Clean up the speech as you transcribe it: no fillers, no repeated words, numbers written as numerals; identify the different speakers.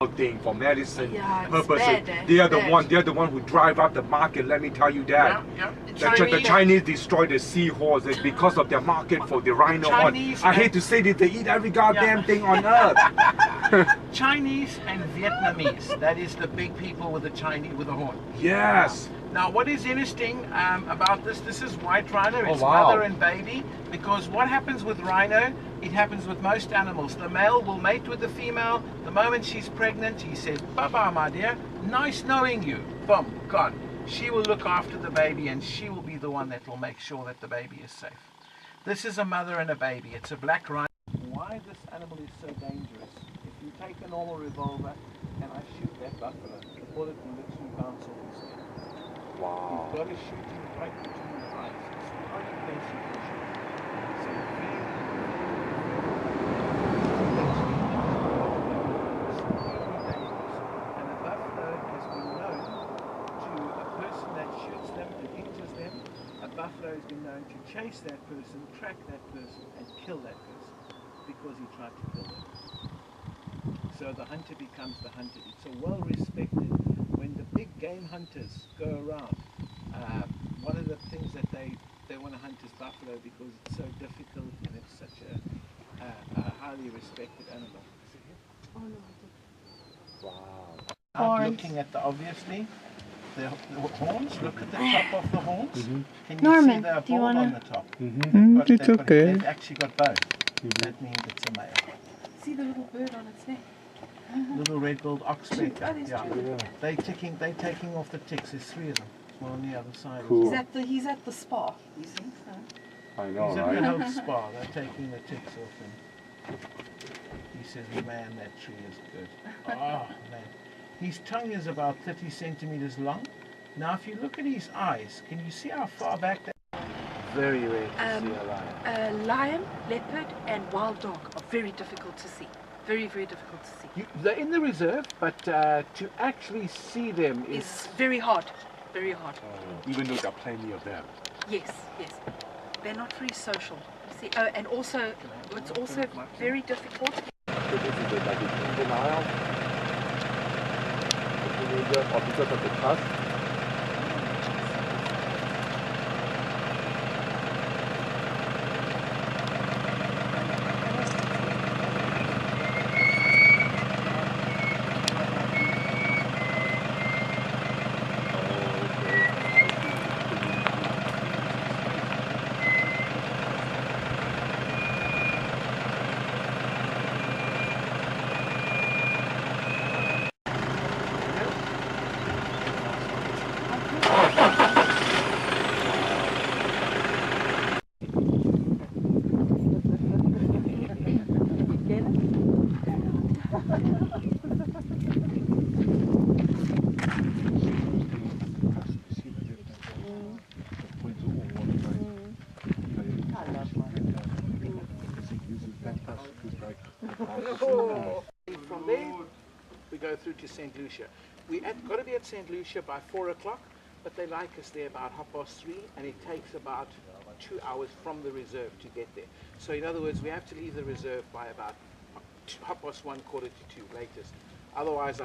Speaker 1: thing for medicine purposes.
Speaker 2: Bad,
Speaker 1: They are the one who drive up the market. Let me tell you that. The Chinese destroy the seahorses because of their market for the rhino. I hate to say that they eat every goddamn thing on earth.
Speaker 3: Chinese and Vietnamese. That is the big people with the Chinese with the horn.
Speaker 1: Yes.
Speaker 3: Now, what is interesting about this is white rhino. It's mother and baby. Because what happens with rhino, it happens with most animals. The male will mate with the female. The moment she's pregnant, he says, "Bye-bye, my dear. Nice knowing you." Boom, gone. She will look after the baby, and she will be the one that will make sure that the baby is safe. This is a mother and a baby. It's a black rhino. Why this animal is so dangerous? If you take a normal revolver and I shoot that buffalo, the bullet will literally bounce off his head.
Speaker 1: Wow.
Speaker 3: You've got to shoot him right between the eyes. It's the only place you can shoot. So and a buffalo has been known to a person that shoots them and injures them. A buffalo has been known to chase that person, track that person, and kill that person because he tried to kill them. So the hunter becomes the hunted. It's a well respected. When the big game hunters go around, one of the things that they want to hunt is buffalo because it's so difficult and it's such a highly respected animal.
Speaker 2: Oh no, I
Speaker 1: Wow.
Speaker 3: I'm looking at obviously the horns. Look at the top of the horns. Can you
Speaker 2: Norman,
Speaker 3: see they're
Speaker 2: do you
Speaker 3: bald
Speaker 2: wanna-
Speaker 3: on the top?
Speaker 4: It's okay.
Speaker 3: They've actually got both. That means it's a male.
Speaker 2: see the little bird on its neck.
Speaker 3: Little red-billed oxpecker.
Speaker 2: Oh, there's two.
Speaker 3: They're taking off the ticks. There's 3 of them. One on the other side.
Speaker 1: Cool.
Speaker 2: He's at the spa. You see?
Speaker 1: I know,
Speaker 3: He's at
Speaker 1: right?
Speaker 3: the health spa. They're taking the ticks off him. He says, "Man, that tree is good." Oh man, his tongue is about 30 centimeters long. Now, if you look at his eyes, can you see how far back that? Very rare to see a lion.
Speaker 2: Lion, leopard, and wild dog are very difficult to see. Very, very difficult to see.
Speaker 3: They're in the reserve, but to actually see them
Speaker 2: It's very hard. Very hard.
Speaker 1: Even though there are plenty of them.
Speaker 2: Yes, yes. They're not very social. You see, and also, it's also very difficult.
Speaker 1: So this is like a juvenile. The teenager, or because of the tusk.
Speaker 3: From there, we go through to St. Lucia. We got to be at St. Lucia by 4 o'clock, but they like us there about 3:30, and it takes about 2 hours from the reserve to get there. So in other words, we have to leave the reserve by about 1:15, 1:45 latest. Otherwise,